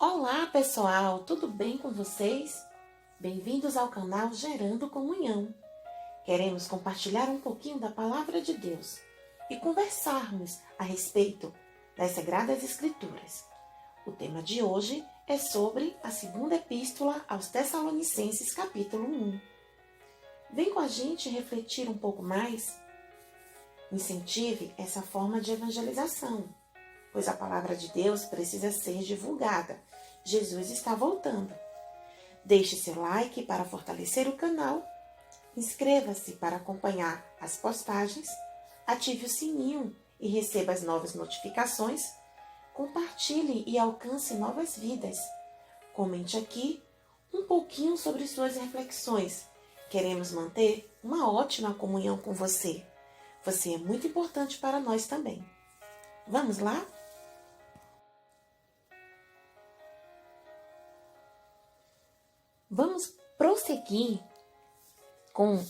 Olá pessoal, tudo bem com vocês? Bem-vindos ao canal Gerando Comunhão. Queremos compartilhar um pouquinho da Palavra de Deus e conversarmos a respeito das Sagradas Escrituras. O tema de hoje é sobre a segunda epístola aos Tessalonicenses, capítulo 1. Vem com a gente refletir um pouco mais? Incentive essa forma de evangelização, pois a palavra de Deus precisa ser divulgada. Jesus está voltando. Deixe seu like para fortalecer o canal, inscreva-se para acompanhar as postagens, ative o sininho e receba as novas notificações, compartilhe e alcance novas vidas. Comente aqui um pouquinho sobre suas reflexões. Queremos manter uma ótima comunhão com você. Você é muito importante para nós também. Vamos lá? Vamos prosseguir com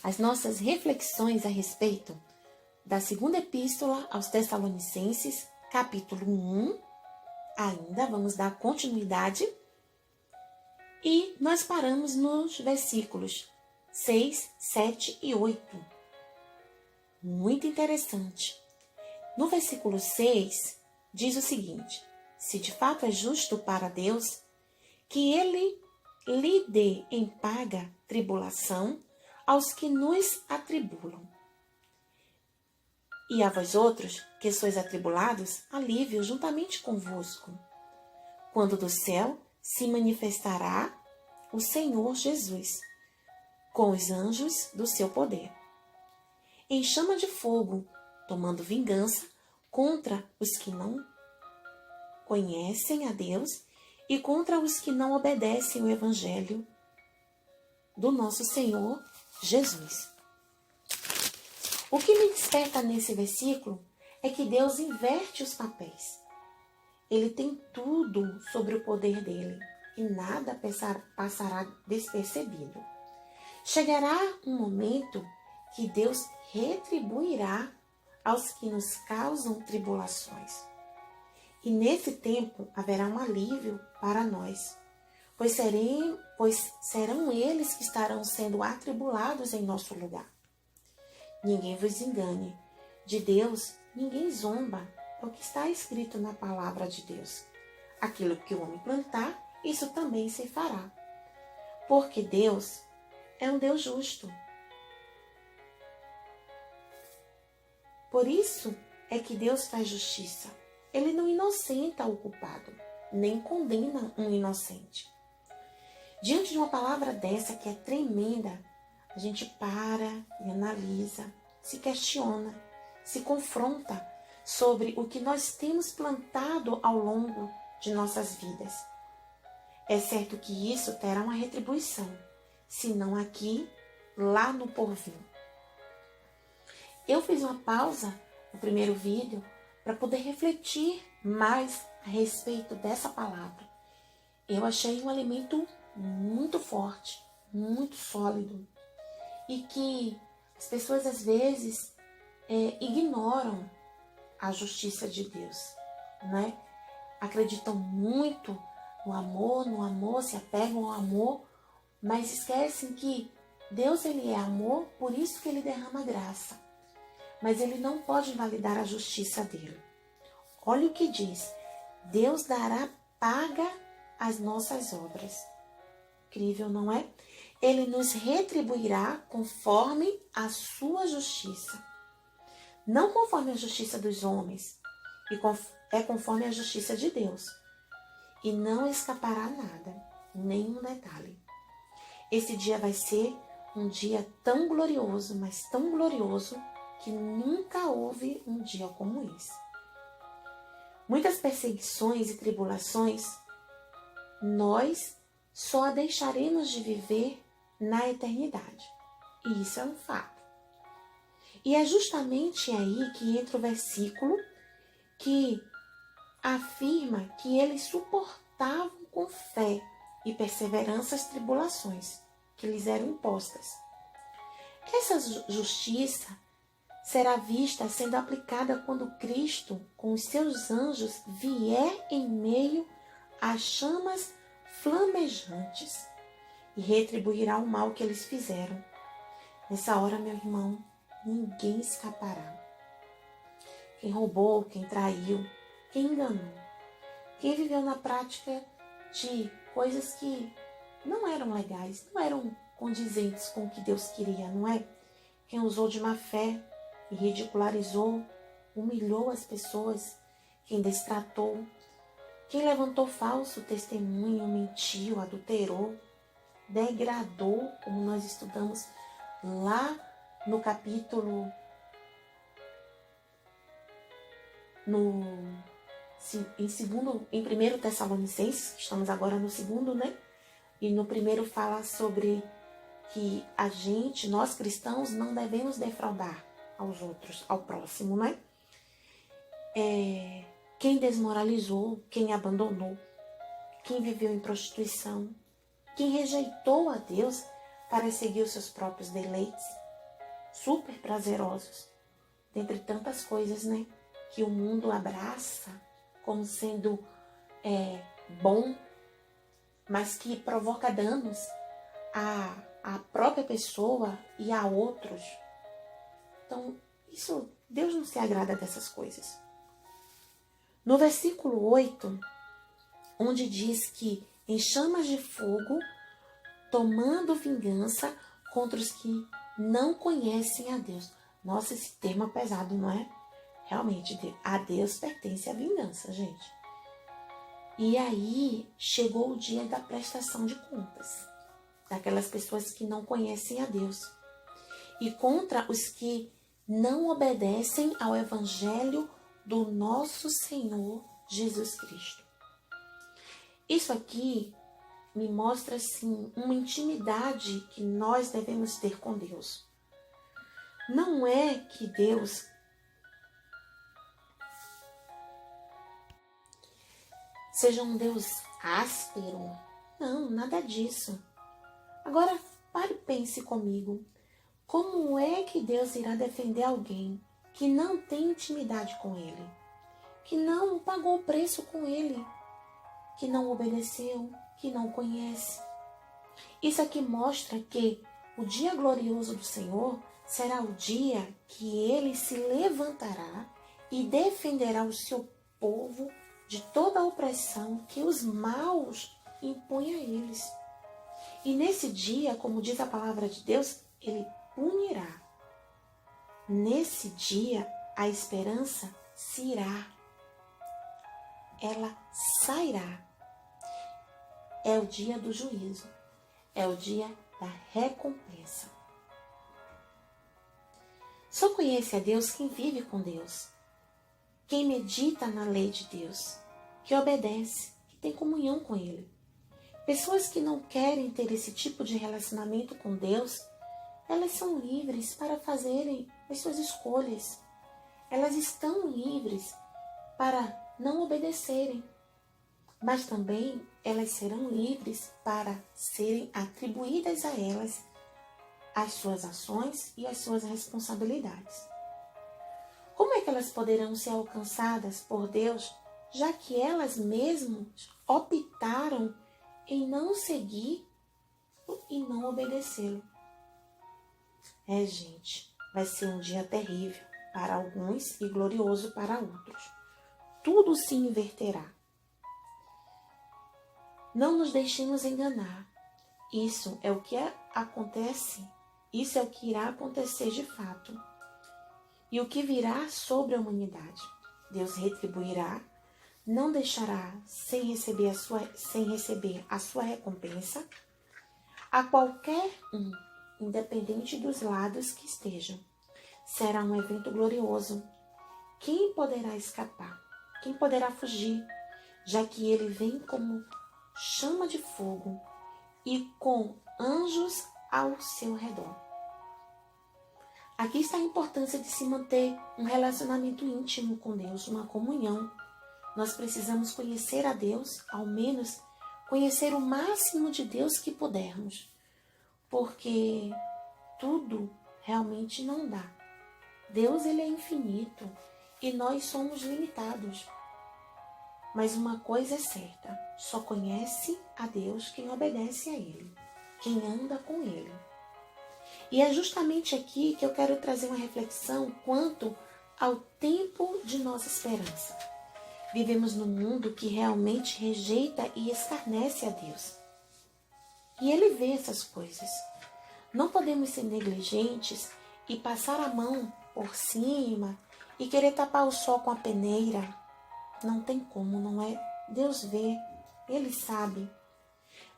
as nossas reflexões a respeito da segunda epístola aos Tessalonicenses, capítulo 1. Ainda vamos dar continuidade. E nós paramos nos versículos 6, 7 e 8. Muito interessante. No versículo 6, diz o seguinte: se de fato é justo para Deus que Ele lhe dê em paga tribulação aos que nos atribulam. E a vós outros, que sois atribulados, alívio juntamente convosco, quando do céu se manifestará o Senhor Jesus, com os anjos do seu poder, em chama de fogo, tomando vingança contra os que não conhecem a Deus e contra os que não obedecem o Evangelho do nosso Senhor Jesus. O que me desperta nesse versículo é que Deus inverte os papéis. Ele tem tudo sobre o poder dele e nada passará despercebido. Chegará um momento que Deus retribuirá aos que nos causam tribulações. E nesse tempo haverá um alívio para nós, pois serão eles que estarão sendo atribulados em nosso lugar. Ninguém vos engane, de Deus ninguém zomba, é o que está escrito na palavra de Deus. Aquilo que o homem plantar, isso também se fará. Porque Deus é um Deus justo. Por isso é que Deus faz justiça. Ele não inocenta o culpado, nem condena um inocente. Diante de uma palavra dessa que é tremenda, a gente para e analisa, se questiona, se confronta sobre o que nós temos plantado ao longo de nossas vidas. É certo que isso terá uma retribuição, se não aqui, lá no porvir. Eu fiz uma pausa no primeiro vídeo para poder refletir mais a respeito dessa palavra. Eu achei um alimento muito forte, muito sólido, e que as pessoas às vezes ignoram a justiça de Deus, né? Acreditam muito no amor, se apegam ao amor, mas esquecem que Deus ele é amor, por isso que ele derrama graça. Mas ele não pode invalidar a justiça dele. Olha o que diz: Deus dará paga às nossas obras. Incrível, não é? Ele nos retribuirá conforme a sua justiça. Não conforme a justiça dos homens, é conforme a justiça de Deus. E não escapará nada, nenhum detalhe. Esse dia vai ser um dia tão glorioso, mas tão glorioso, que nunca houve um dia como esse. Muitas perseguições e tribulações, nós só deixaremos de viver na eternidade. E isso é um fato. E é justamente aí que entra o versículo que afirma que eles suportavam com fé e perseverança as tribulações que lhes eram impostas. Essa justiça será vista sendo aplicada quando Cristo, com os seus anjos, vier em meio à a chamas flamejantes e retribuirá o mal que eles fizeram. Nessa hora, meu irmão, ninguém escapará. Quem roubou, quem traiu, quem enganou, quem viveu na prática de coisas que não eram legais, não eram condizentes com o que Deus queria, não é? Quem usou de má fé e ridicularizou, humilhou as pessoas, quem destratou, quem levantou falso testemunho, mentiu, adulterou, degradou, como nós estudamos lá no capítulo, em 1 Tessalonicenses, estamos agora no 2, né? E no 1 fala sobre que nós cristãos, não devemos defraudar aos outros, ao próximo, né? Quem desmoralizou, quem abandonou, quem viveu em prostituição, quem rejeitou a Deus para seguir os seus próprios deleites, super prazerosos, dentre tantas coisas, né? Que o mundo abraça como sendo bom, mas que provoca danos à própria pessoa e a outros. Então, Deus não se agrada dessas coisas. No versículo 8, onde diz que em chamas de fogo, tomando vingança contra os que não conhecem a Deus. Nossa, esse termo é pesado, não é? Realmente, a Deus pertence a vingança, gente. E aí chegou o dia da prestação de contas daquelas pessoas que não conhecem a Deus e contra os que não obedecem ao Evangelho do nosso Senhor Jesus Cristo. Isso aqui me mostra, assim, uma intimidade que nós devemos ter com Deus. Não é que Deus seja um Deus áspero. Não, nada disso. Agora, pare e pense comigo. Como é que Deus irá defender alguém que não tem intimidade com Ele? Que não pagou o preço com Ele? Que não obedeceu? Que não conhece? Isso aqui mostra que o dia glorioso do Senhor será o dia que Ele se levantará e defenderá o seu povo de toda a opressão que os maus impõem a eles. E nesse dia, como diz a palavra de Deus, Ele punirá. Nesse dia, a esperança se irá. Ela sairá. É o dia do juízo. É o dia da recompensa. Só conhece a Deus quem vive com Deus. Quem medita na lei de Deus. Que obedece, que tem comunhão com Ele. Pessoas que não querem ter esse tipo de relacionamento com Deus, elas são livres para fazerem as suas escolhas. Elas estão livres para não obedecerem, mas também elas serão livres para serem atribuídas a elas as suas ações e as suas responsabilidades. Como é que elas poderão ser alcançadas por Deus, já que elas mesmas optaram em não seguir e não obedecê-lo? Gente, vai ser um dia terrível para alguns e glorioso para outros. Tudo se inverterá. Não nos deixemos enganar. Isso é o que acontece, isso é o que irá acontecer de fato. E o que virá sobre a humanidade. Deus retribuirá, não deixará sem receber a sua recompensa a qualquer um, independente dos lados que estejam. Será um evento glorioso. Quem poderá escapar? Quem poderá fugir? Já que ele vem como chama de fogo e com anjos ao seu redor. Aqui está a importância de se manter um relacionamento íntimo com Deus, uma comunhão. Nós precisamos conhecer a Deus, ao menos conhecer o máximo de Deus que pudermos, porque tudo realmente não dá. Deus, ele é infinito e nós somos limitados. Mas uma coisa é certa, só conhece a Deus quem obedece a Ele, quem anda com Ele. E é justamente aqui que eu quero trazer uma reflexão quanto ao tempo de nossa esperança. Vivemos num mundo que realmente rejeita e escarnece a Deus. E Ele vê essas coisas. Não podemos ser negligentes e passar a mão por cima e querer tapar o sol com a peneira. Não tem como, não é? Deus vê, Ele sabe.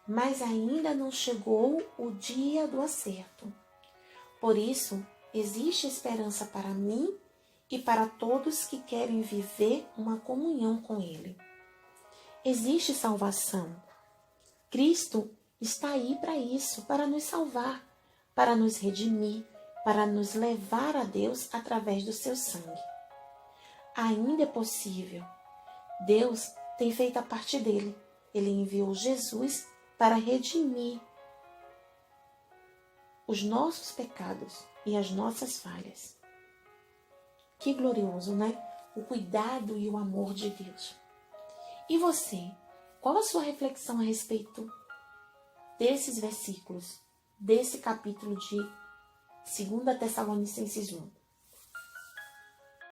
Mas ainda não chegou o dia do acerto. Por isso, existe esperança para mim e para todos que querem viver uma comunhão com Ele. Existe salvação. Cristo está aí para isso, para nos salvar, para nos redimir, para nos levar a Deus através do seu sangue. Ainda é possível. Deus tem feito a parte dele. Ele enviou Jesus para redimir os nossos pecados e as nossas falhas. Que glorioso, né? O cuidado e o amor de Deus. E você? Qual a sua reflexão a respeito desses versículos, desse capítulo de 2 Tessalonicenses 1?